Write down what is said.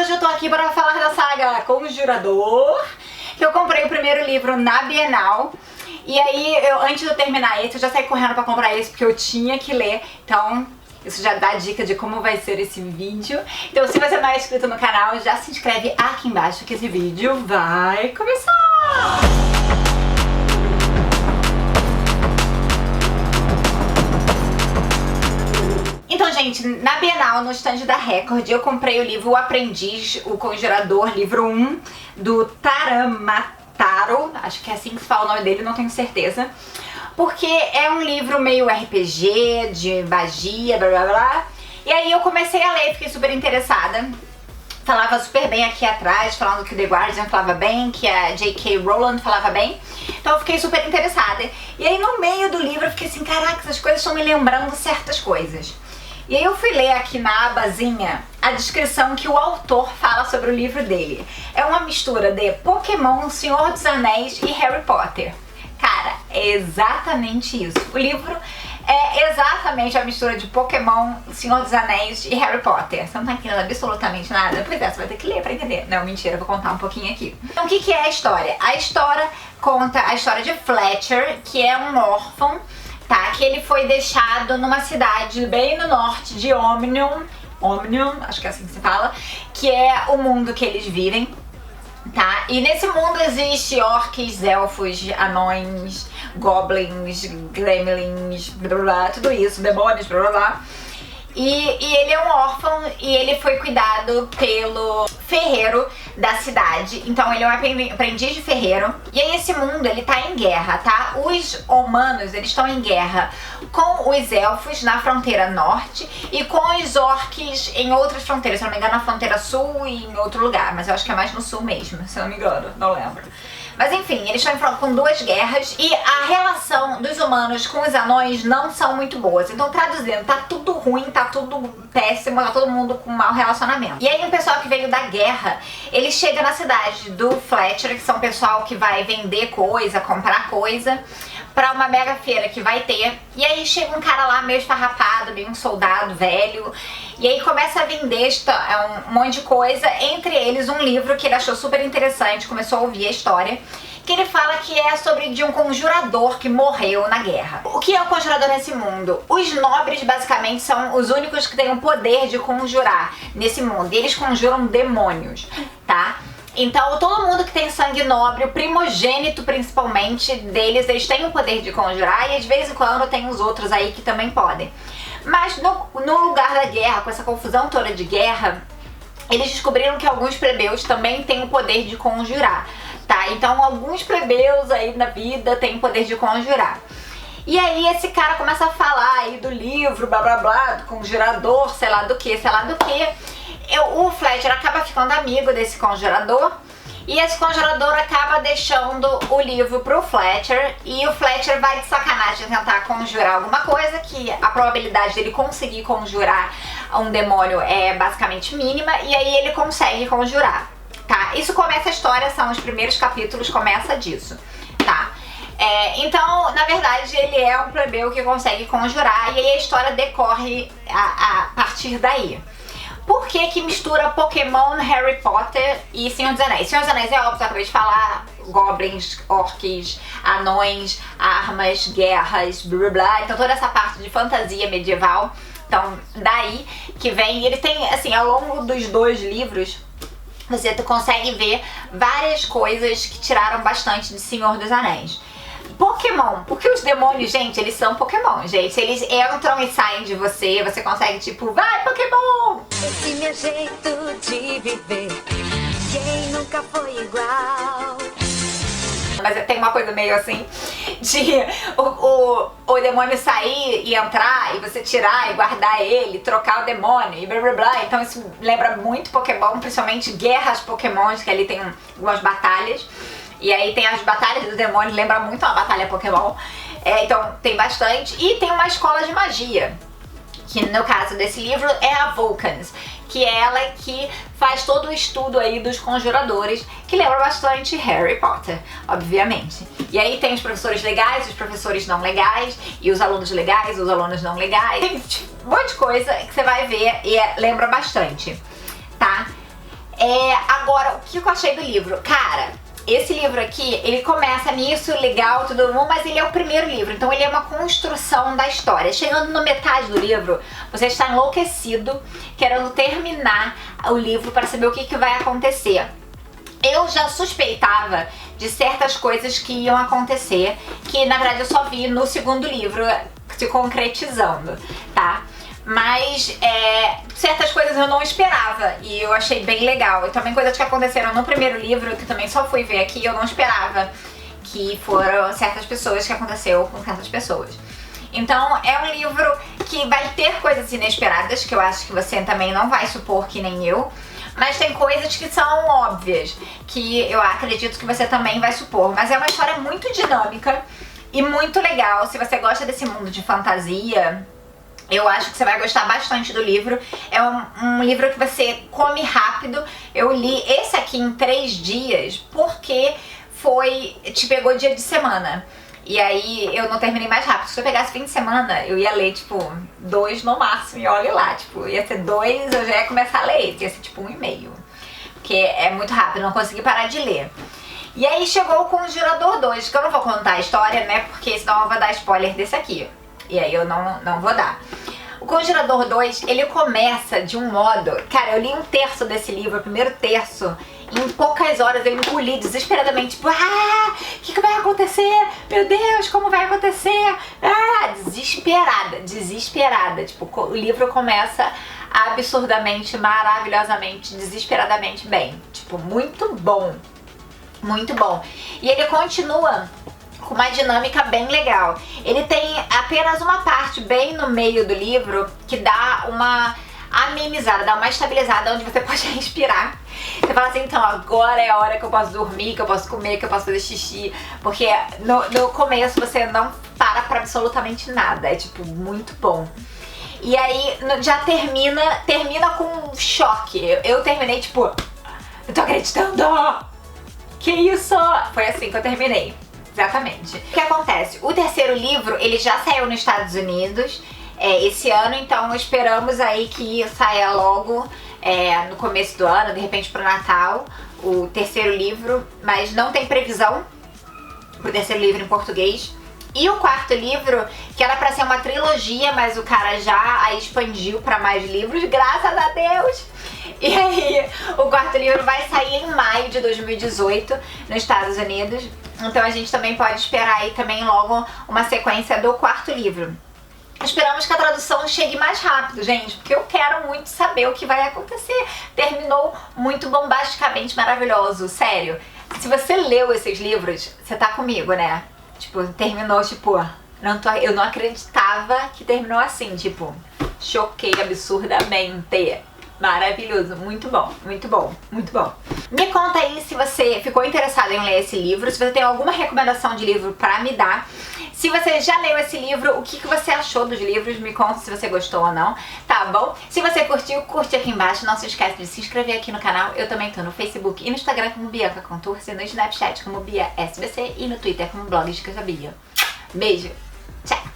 hoje eu tô aqui para falar da saga Conjurador, que eu comprei o primeiro livro na Bienal. E aí, antes de eu terminar esse, eu já saí correndo pra comprar esse, porque eu tinha que ler. Então, isso já dá dica de como vai ser esse vídeo. Então, se você não é inscrito no canal, já se inscreve aqui embaixo, que esse vídeo vai começar! Então, gente, na Bienal, no stand da Record, eu comprei o livro O Aprendiz, o Conjurador, livro 1, do Taro, acho que é assim que se fala o nome dele, não tenho certeza. Porque é um livro meio RPG, de magia, blá blá blá. E aí eu comecei a ler, fiquei super interessada. Falava super bem aqui atrás, falando que o The Guardian falava bem, que a J.K. Rowling falava bem. Então eu fiquei super interessada. E aí no meio do livro eu fiquei assim, caraca, essas coisas estão me lembrando certas coisas. E aí eu fui ler aqui na abazinha a descrição que o autor fala sobre o livro dele. É uma mistura de Pokémon, Senhor dos Anéis e Harry Potter. Cara, é exatamente isso. O livro é exatamente a mistura de Pokémon, Senhor dos Anéis e Harry Potter. Você não tá entendendo absolutamente nada? Pois é, você vai ter que ler pra entender. Não, mentira, eu vou contar um pouquinho aqui. Então, o que é a história? A história conta a história de Fletcher, que é um órfão, tá? Que ele foi deixado numa cidade bem no norte de Omnium, acho que é assim que se fala, que é o mundo que eles vivem, tá? E nesse mundo existe orcs, elfos, anões, goblins, gremlins, blá blá blá, tudo isso, demônios, blá blá blá. E ele é um órfão e ele foi cuidado pelo ferreiro da cidade. Então ele é um aprendiz de ferreiro. E aí esse mundo, ele tá em guerra, tá? Os humanos, eles estão em guerra com os elfos na fronteira norte e com os orcs em outras fronteiras. Se eu não me engano, na fronteira sul e em outro lugar. Mas eu acho que é mais no sul mesmo, se eu não me engano, não lembro. Mas enfim, eles estão com duas guerras e a relação dos humanos com os anões não são muito boas. Então, traduzindo, tá tudo ruim, tá tudo péssimo, tá todo mundo com mau relacionamento. E aí o pessoal que veio da guerra, ele chega na cidade do Fletcher, que são o pessoal que vai vender coisa, comprar coisa, pra uma mega feira que vai ter. E aí chega um cara lá meio esfarrapado, meio um soldado velho, e aí começa a vender um monte de coisa, entre eles um livro que ele achou super interessante, começou a ouvir a história, que ele fala que é sobre de um conjurador que morreu na guerra. O que é um conjurador nesse mundo? Os nobres basicamente são os únicos que têm o poder de conjurar nesse mundo, e eles conjuram demônios, tá? Então todo mundo que tem sangue nobre, o primogênito principalmente deles, eles têm o poder de conjurar, e de vez em quando tem os outros aí que também podem. Mas no lugar da guerra, com essa confusão toda de guerra, eles descobriram que alguns plebeus também têm o poder de conjurar, tá? Então alguns plebeus aí na vida têm o poder de conjurar. E aí esse cara começa a falar aí do livro, blá blá blá, do conjurador, sei lá do que, sei lá do que. O Fletcher acaba ficando amigo desse conjurador e esse conjurador acaba deixando o livro pro Fletcher, e o Fletcher vai de sacanagem tentar conjurar alguma coisa, que a probabilidade dele conseguir conjurar um demônio é basicamente mínima, e aí ele consegue conjurar, tá? Isso começa a história, são os primeiros capítulos, começa disso, tá? Então, na verdade, ele é um plebeu que consegue conjurar, e aí a história decorre a partir daí. Por que que mistura Pokémon, Harry Potter e Senhor dos Anéis? Senhor dos Anéis é óbvio, eu acabei de falar, goblins, orcs, anões, armas, guerras, blá blá blá. Então toda essa parte de fantasia medieval, então daí que vem. Ele tem, assim, ao longo dos dois livros, você consegue ver várias coisas que tiraram bastante de Senhor dos Anéis. Pokémon, porque os demônios, gente, eles são Pokémon, gente. Eles entram e saem de você, você consegue tipo, vai Pokémon! Esse meu jeito de viver, quem nunca foi igual? Mas tem uma coisa meio assim, de o demônio sair e entrar, e você tirar e guardar ele, trocar o demônio e blá blá blá. Então isso lembra muito Pokémon, principalmente guerras Pokémons, que ali tem algumas batalhas. E aí tem as batalhas do demônio, lembra muito uma batalha Pokémon. Então tem bastante. E tem uma escola de magia, que no caso desse livro é a Vulcans, que é ela que faz todo o estudo aí dos conjuradores, que lembra bastante Harry Potter, obviamente. E aí tem os professores legais, os professores não legais, e os alunos legais, os alunos não legais. Tem um monte de coisa que você vai ver e lembra bastante, tá? Agora, o que eu achei do livro? Cara, esse livro aqui, ele começa nisso, legal, tudo bom, mas ele é o primeiro livro, então ele é uma construção da história. Chegando na metade do livro, você está enlouquecido, querendo terminar o livro para saber o que vai acontecer. Eu já suspeitava de certas coisas que iam acontecer, que na verdade eu só vi no segundo livro se concretizando, tá? Mas certas coisas eu não esperava e eu achei bem legal. E também coisas que aconteceram no primeiro livro, que também só fui ver aqui, eu não esperava, que foram certas pessoas que aconteceu com certas pessoas. Então é um livro que vai ter coisas inesperadas, que eu acho que você também não vai supor que nem eu. Mas tem coisas que são óbvias, que eu acredito que você também vai supor. Mas é uma história muito dinâmica e muito legal. Se você gosta desse mundo de fantasia, eu acho que você vai gostar bastante do livro. É um livro que você come rápido. Eu li esse aqui em 3 dias porque te pegou dia de semana. E aí eu não terminei mais rápido. Se eu pegasse fim de semana, eu ia ler, tipo, 2 no máximo. E olha lá, tipo, ia ser 2, eu já ia começar a ler. Ia ser tipo 1,5. Porque é muito rápido, não consegui parar de ler. E aí chegou o Conjurador 2, que eu não vou contar a história, né? Porque senão eu vou dar spoiler desse aqui. E aí eu não vou dar. O Conjurador 2, ele começa de um modo... Cara, eu li 1/3 desse livro, o primeiro terço. Em poucas horas eu engoli desesperadamente, tipo, o que vai acontecer? Meu Deus, como vai acontecer? Desesperada. Tipo, o livro começa absurdamente, maravilhosamente, desesperadamente bem. Tipo, muito bom. Muito bom. E ele continua com uma dinâmica bem legal. Ele tem apenas uma parte bem no meio do livro que dá uma amenizada, dá uma estabilizada, onde você pode respirar. Você fala assim, então agora é a hora que eu posso dormir, que eu posso comer, que eu posso fazer xixi. Porque no começo você não para pra absolutamente nada. É tipo, muito bom. E aí já termina com um choque. Eu terminei tipo, eu tô acreditando! Que isso? Foi assim que eu terminei. Exatamente. O que acontece? O terceiro livro, ele já saiu nos Estados Unidos esse ano, então esperamos aí que saia logo no começo do ano, de repente pro Natal, o terceiro livro, mas não tem previsão pro terceiro livro em português. E o quarto livro, que era pra ser uma trilogia, mas o cara já expandiu pra mais livros, graças a Deus! E aí, o quarto livro vai sair em maio de 2018 nos Estados Unidos. Então a gente também pode esperar aí também logo uma sequência do quarto livro. Esperamos que a tradução chegue mais rápido, gente, porque eu quero muito saber o que vai acontecer. Terminou muito bombasticamente maravilhoso, sério. Se você leu esses livros, você tá comigo, né? Tipo, terminou, tipo, eu não acreditava que terminou assim, tipo, choquei absurdamente. Maravilhoso, muito bom, muito bom, muito bom. Me conta aí se você ficou interessado em ler esse livro, se você tem alguma recomendação de livro pra me dar. Se você já leu esse livro, o que você achou dos livros, me conta se você gostou ou não, tá bom? Se você curtiu, curte aqui embaixo, não se esquece de se inscrever aqui no canal. Eu também tô no Facebook e no Instagram como Bianca Contursi, no Snapchat como Bia SBC e no Twitter como Blog de Bia. Beijo, tchau!